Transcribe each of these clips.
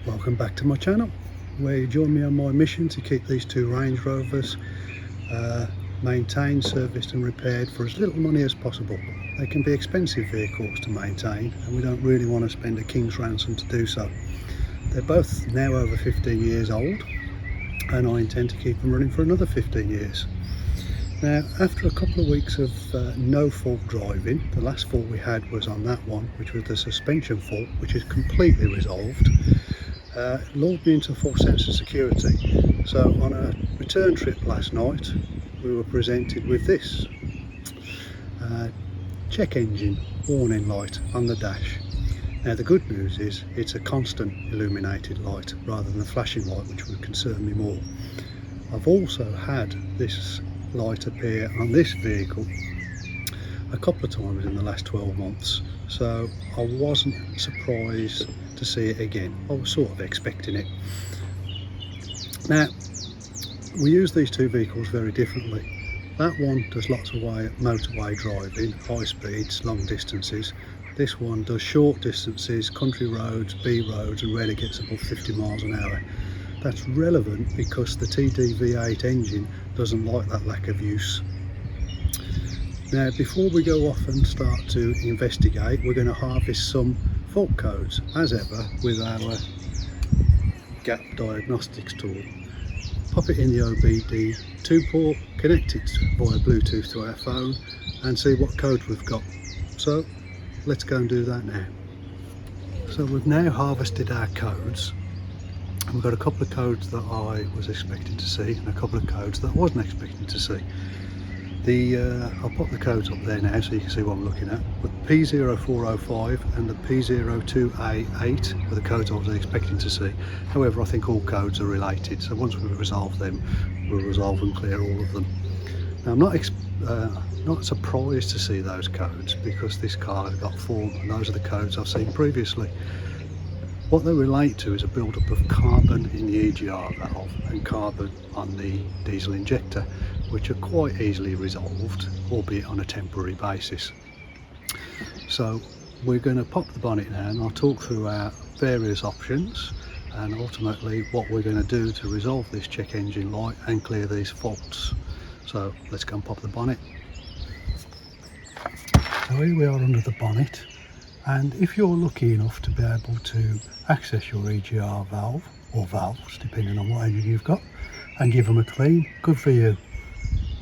Welcome back to my channel, where you join me on my mission to keep these two Range Rovers maintained, serviced and repaired for as little money as possible. They can be expensive vehicles to maintain and we don't really want to spend a king's ransom to do so. They're both now over 15 years old and I intend to keep them running for another 15 years. Now, after a couple of weeks of no fault driving, the last fault we had was on that one, which was the suspension fault, which is completely resolved. Lulled me into a false sense of security. So on a return trip last night, we were presented with this check engine warning light on the dash. Now the good news is it's a constant illuminated light rather than a flashing light, which would concern me more. I've also had this light appear on this vehicle a couple of times in the last 12 months, so I wasn't surprised to see it again. I was sort of expecting it. Now, we use these two vehicles very differently. That one does lots of motorway driving, high speeds, long distances. This one does short distances, country roads, B roads, and rarely gets above 50 miles an hour. That's relevant because the TDV8 engine doesn't like that lack of use. Now, before we go off and start to investigate, we're going to harvest some fault codes, as ever, with our gap diagnostics tool. Pop it in the OBD2 port, connect it via Bluetooth to our phone and see what code we've got. So let's go and do that now. So we've now harvested our codes. We've got a couple of codes that I was expecting to see and a couple of codes that I wasn't expecting to see. I'll put the codes up there now so you can see what I'm looking at. With P0405 and the P02A8 were the codes I was expecting to see. However, I think all codes are related, so once we resolve them, we'll resolve and clear all of them. Now, I'm not surprised to see those codes because this car has got form and those are the codes I've seen previously. What they relate to is a build-up of carbon in the EGR valve and carbon on the diesel injector, which are quite easily resolved, albeit on a temporary basis. So we're going to pop the bonnet now and I'll talk through our various options and ultimately what we're going to do to resolve this check engine light and clear these faults. So let's go and pop the bonnet. So here we are under the bonnet. And if you're lucky enough to be able to access your EGR valve, or valves, depending on what engine you've got, and give them a clean, good for you.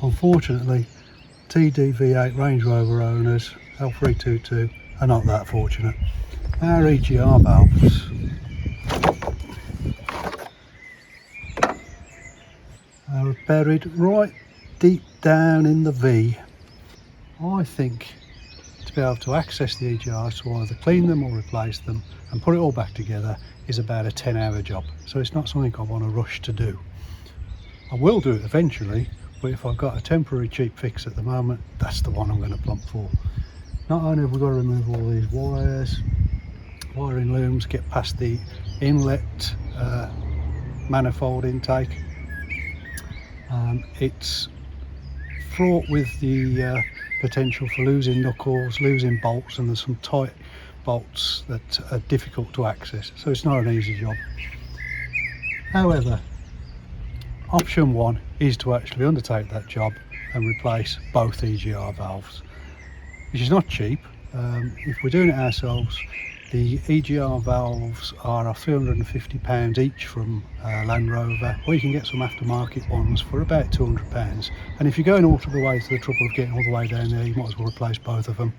Unfortunately, TDV8 Range Rover owners, L322, are not that fortunate. Our EGR valves are buried right deep down in the V. I think to be able to access the EGRs to either clean them or replace them and put it all back together is about a 10-hour job, so it's not something I want to rush to do. I will do it eventually, but if I've got a temporary cheap fix at the moment, that's the one I'm going to plump for. Not only have we got to remove all these wires, wiring looms, get past the inlet manifold intake, it's fraught with the potential for losing knuckles, losing bolts, and there's some tight bolts that are difficult to access, so it's not an easy job. However, option one is to actually undertake that job and replace both EGR valves, which is not cheap. If we're doing it ourselves, the EGR valves are £350 each from Land Rover, or you can get some aftermarket ones for about £200. And if you're going all the way to the trouble of getting all the way down there, you might as well replace both of them.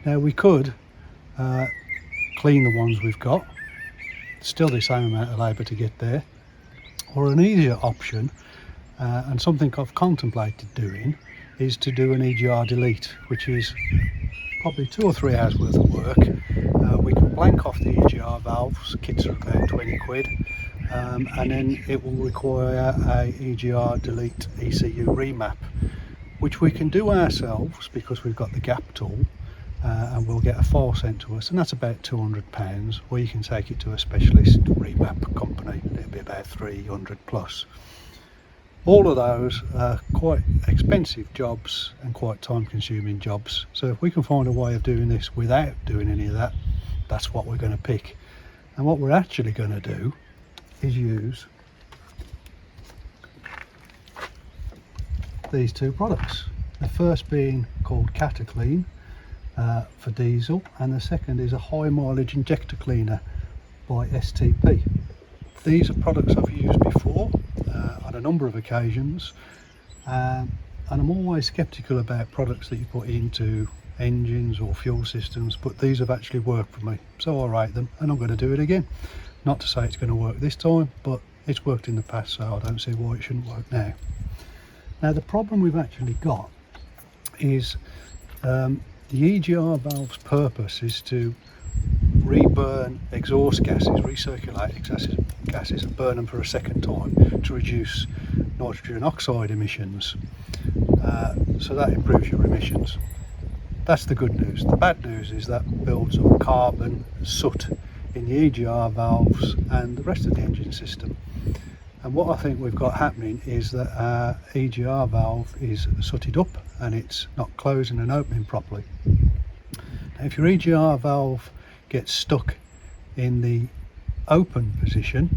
Now, we could clean the ones we've got, still the same amount of labour to get there, or an easier option, and something I've contemplated doing, is to do an EGR delete, which is probably 2 or 3 hours worth of work. We can blank off the EGR valves, kits are about 20 quid, and then it will require a EGR delete ECU remap, which we can do ourselves because we've got the gap tool, and we'll get a file sent to us, and that's about £200, or you can take it to a specialist remap company, it'll be about 300 plus. All of those are quite expensive jobs and quite time consuming jobs, so if we can find a way of doing this without doing any of that, that's what we're going to pick. And what we're actually going to do is use these two products. The first being called Cataclean for diesel, and the second is a high mileage injector cleaner by STP. These are products I've used before on a number of occasions, and I'm always skeptical about products that you put into engines or fuel systems, but these have actually worked for me, so I rate them, and I'm going to do it again. Not to say it's going to work this time, but it's worked in the past, so I don't see why it shouldn't work now. Now the problem we've actually got is the EGR valve's purpose is to reburn exhaust gases, recirculate gases and burn them for a second time to reduce nitrogen oxide emissions. So that improves your emissions. That's the good news. The bad news is that builds up carbon, soot in the EGR valves and the rest of the engine system. And what I think we've got happening is that our EGR valve is sooted up and it's not closing and opening properly. Now, if your EGR valve gets stuck in the open position,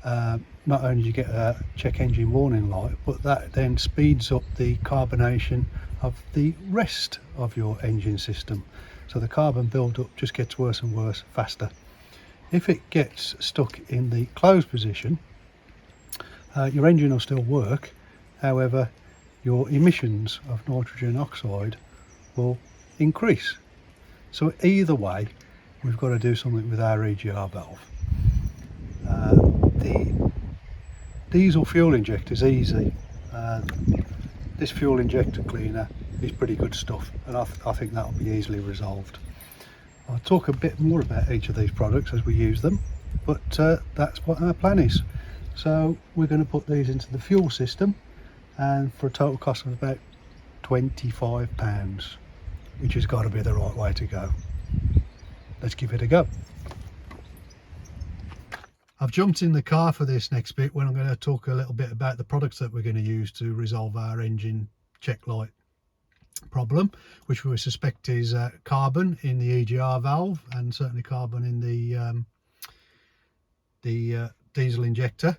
not only do you get a check engine warning light, but that then speeds up the carbonation of the rest of your engine system. So the carbon build-up just gets worse and worse faster. If it gets stuck in the closed position, your engine will still work, however your emissions of nitrogen oxide will increase. So either way, we've got to do something with our EGR valve. The diesel fuel injector is easy. This fuel injector cleaner is pretty good stuff, and I think that will be easily resolved. I'll talk a bit more about each of these products as we use them, but that's what our plan is. So we're going to put these into the fuel system, and for a total cost of about £25, which has got to be the right way to go. Let's give it a go. I've jumped in the car for this next bit when I'm going to talk a little bit about the products that we're going to use to resolve our engine check light problem, which we suspect is carbon in the EGR valve and certainly carbon in the diesel injector.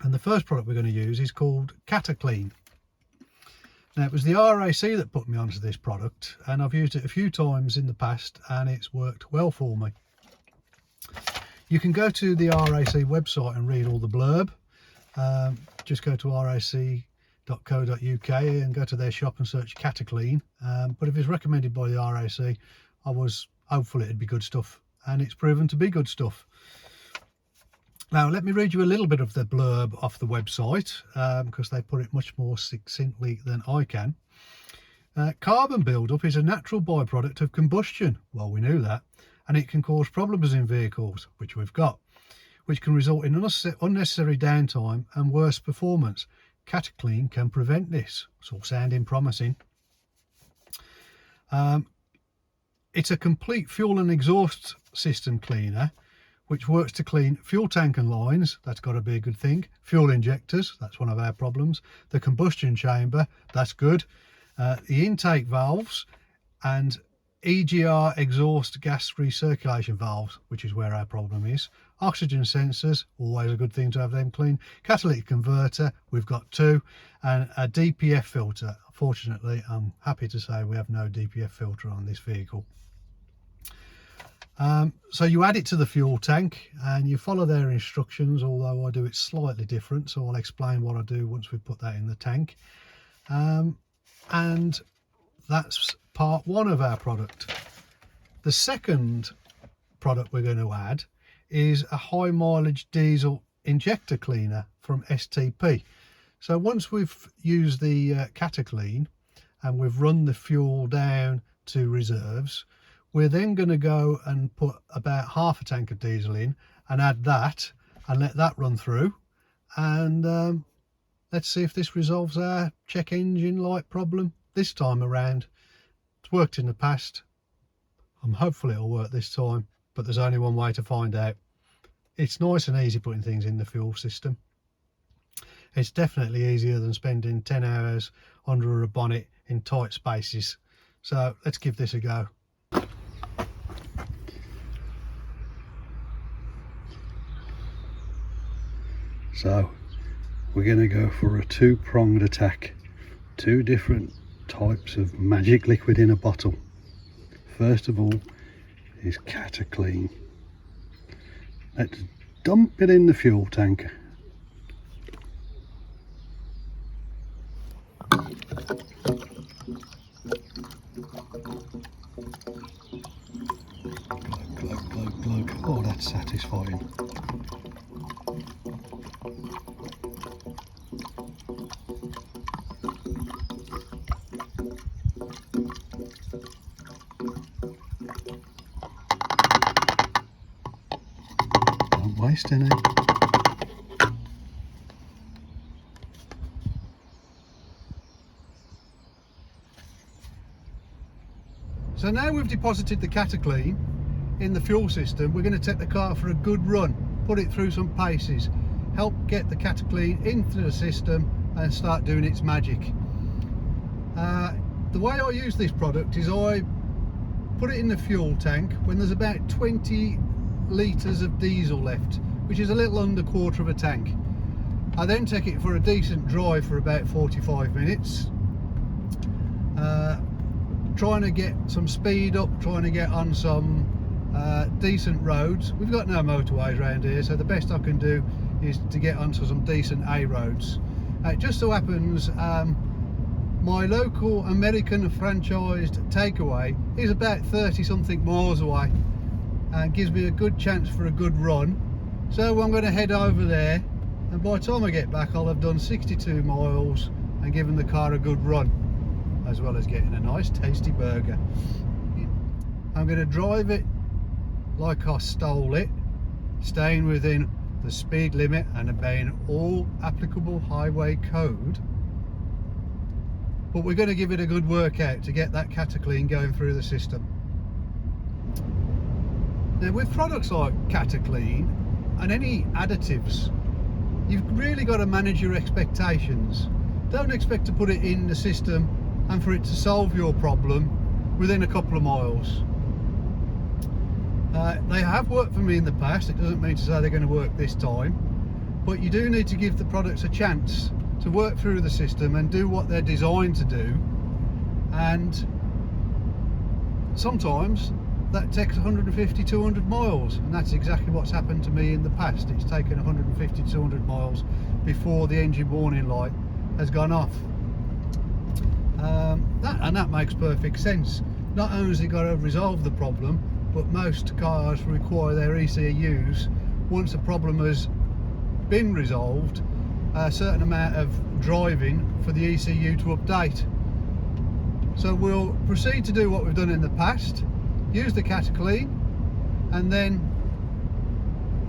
And the first product we're going to use is called Cataclean. Now, it was the RAC that put me onto this product, and I've used it a few times in the past and it's worked well for me. You can go to the RAC website and read all the blurb. Just go to rac.co.uk and go to their shop and search Cataclean. But if it's recommended by the RAC, I was hopeful it'd be good stuff, and it's proven to be good stuff. Now let me read you a little bit of the blurb off the website, because they put it much more succinctly than I can. Carbon buildup is a natural byproduct of combustion. Well, we knew that. And it can cause problems in vehicles, which we've got, which can result in unnecessary downtime and worse performance. Cataclean can prevent this. It's all sounding promising. It's a complete fuel and exhaust system cleaner, which works to clean fuel tank and lines. That's got to be a good thing. Fuel injectors, that's one of our problems. The combustion chamber, that's good. The intake valves and EGR exhaust gas recirculation valves, which is where our problem is. Oxygen sensors, always a good thing to have them clean. Catalytic converter, we've got two, and a DPF filter. Fortunately, I'm happy to say we have no DPF filter on this vehicle. So you add it to the fuel tank and you follow their instructions, although I do it slightly different, so I'll explain what I do once we put that in the tank. And that's part one of our product. The second product we're going to add is a high mileage diesel injector cleaner from STP. So once we've used the Cataclean and we've run the fuel down to reserves, we're then going to go and put about half a tank of diesel in and add that and let that run through, and let's see if this resolves our check engine light problem this time around. It's worked in the past. I'm hopeful it'll work this time, but there's only one way to find out. It's nice and easy putting things in the fuel system. It's definitely easier than spending 10 hours under a bonnet in tight spaces. So let's give this a go. So we're going to go for a two-pronged attack, two different types of magic liquid in a bottle. First of all is Cataclean. Let's dump it in the fuel tank. Glug, glug, glug. Oh, that's satisfying. Don't waste any. So now we've deposited the Cataclean in the fuel system, we're going to take the car for a good run, put it through some paces, help get the Cataclean into the system and start doing its magic. The way I use this product is I put it in the fuel tank when there's about 20 litres of diesel left, which is a little under quarter of a tank. I then take it for a decent drive for about 45 minutes, trying to get some speed up, trying to get on some decent roads. We've got no motorways around here, so the best I can do is to get onto some decent A roads. It just so happens my local American franchised takeaway is about 30 something miles away and gives me a good chance for a good run. So I'm going to head over there, and by the time I get back I'll have done 62 miles and given the car a good run, as well as getting a nice tasty burger. I'm going to drive it like I stole it, staying within the speed limit and obeying all applicable highway code, but we're going to give it a good workout to get that Cataclean going through the system. Now with products like Cataclean and any additives, you've really got to manage your expectations. Don't expect to put it in the system and for it to solve your problem within a couple of miles. They have worked for me in the past. It doesn't mean to say they're going to work this time, but you do need to give the products a chance to work through the system and do what they're designed to do, and sometimes that takes 150, 200 miles, and that's exactly what's happened to me in the past. It's taken 150, 200 miles before the engine warning light has gone off. That makes perfect sense. Not only has it got to resolve the problem, but most cars require their ECUs, once the problem has been resolved, a certain amount of driving for the ECU to update. So we'll proceed to do what we've done in the past, use the Cataclean, and then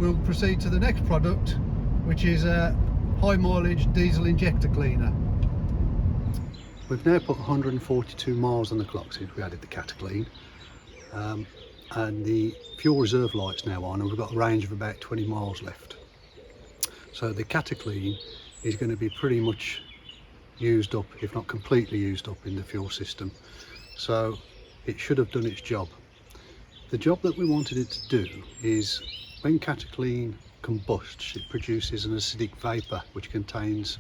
we'll proceed to the next product, which is a high mileage diesel injector cleaner. We've now put 142 miles on the clock since we added the Cataclean, and the fuel reserve light's now on, and we've got a range of about 20 miles left. So the Cataclean is going to be pretty much used up, if not completely used up, in the fuel system. So it should have done its job. The job that we wanted it to do is, when Cataclean combusts, it produces an acidic vapour which contains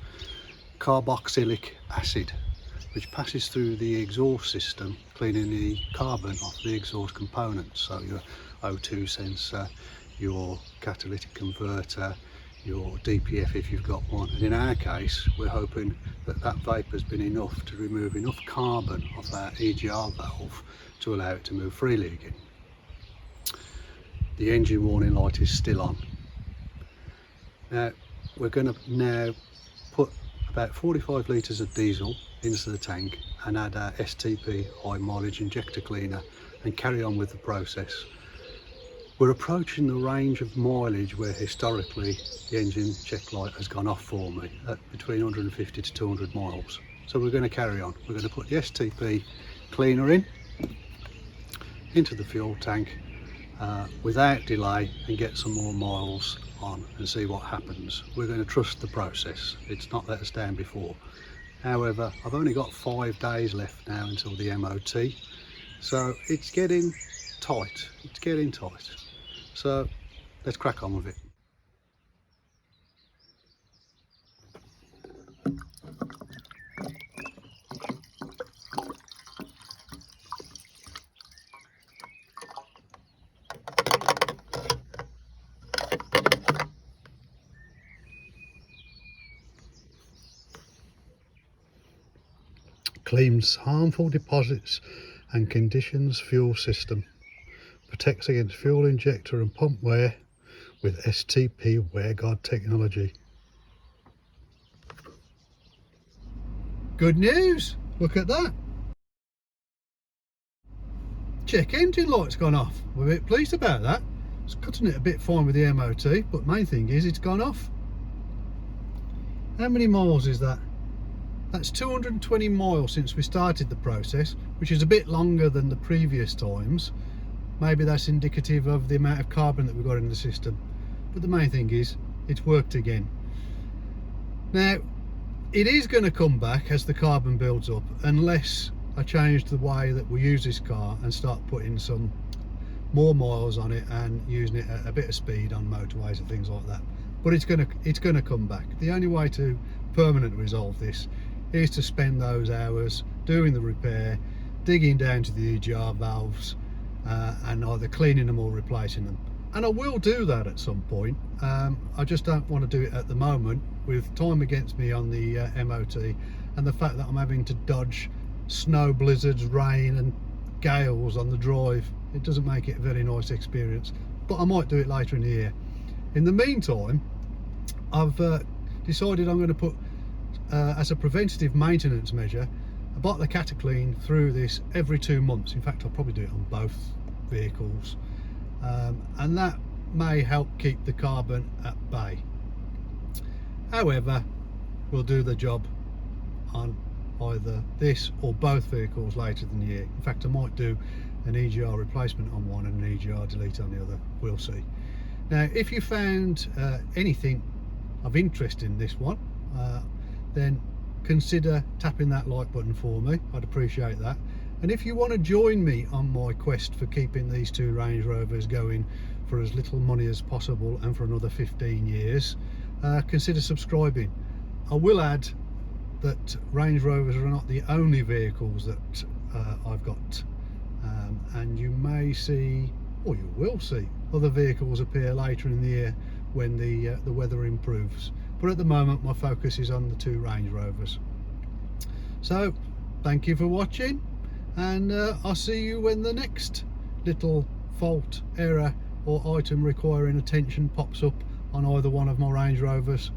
carboxylic acid, which passes through the exhaust system, cleaning the carbon off the exhaust components. So your O2 sensor, your catalytic converter, your DPF if you've got one. And in our case, we're hoping that that vapour has been enough to remove enough carbon off our EGR valve to allow it to move freely again. The engine warning light is still on. Now we're going to now put about 45 litres of diesel into the tank and add our STP high mileage injector cleaner and carry on with the process. We're approaching the range of mileage where historically the engine check light has gone off for me at between 150 to 200 miles. So we're going to carry on. We're going to put the STP cleaner into the fuel tank without delay and get some more miles on and see what happens. We're going to trust the process. It's not let us down before. However, I've only got 5 days left now until the MOT, so it's getting tight. It's getting tight. So let's crack on with it. cleans harmful deposits and conditions fuel system. Protects against fuel injector and pump wear with STP WearGuard technology. Good news! Look at that! Check engine light's gone off. We're a bit pleased about that. It's cutting it a bit fine with the MOT, but main thing is it's gone off. How many miles is that? That's 220 miles since we started the process, which is a bit longer than the previous times. Maybe that's indicative of the amount of carbon that we've got in the system. But the main thing is, it's worked again. Now, it is going to come back as the carbon builds up, unless I change the way that we use this car and start putting some more miles on it and using it at a bit of speed on motorways and things like that. But it's going to come back. The only way to permanently resolve this is to spend those hours doing the repair, digging down to the EGR valves, and either cleaning them or replacing them. And I will do that at some point. I just don't want to do it at the moment with time against me on the MOT, and the fact that I'm having to dodge snow blizzards, rain and gales on the drive. It doesn't make it a very nice experience, but I might do it later in the year. In the meantime, I've decided I'm going to put as a preventative maintenance measure a bottle of Cataclean through this every 2 months. In fact, I'll probably do it on both vehicles, and that may help keep the carbon at bay. However, we'll do the job on either this or both vehicles later in the year. In fact, I might do an EGR replacement on one and an EGR delete on the other. We'll see. Now, if you found anything of interest in this one, then consider tapping that like button for me. I'd appreciate that. And if you want to join me on my quest for keeping these two Range Rovers going for as little money as possible and for another 15 years, consider subscribing. I will add that Range Rovers are not the only vehicles that I've got, and you may see, or you will see, other vehicles appear later in the year when the weather improves. But at the moment my focus is on the two Range Rovers. So thank you for watching, and I'll see you when the next little fault, error or item requiring attention pops up on either one of my Range Rovers.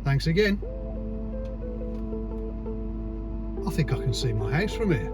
Thanks again. I think I can see my house from here.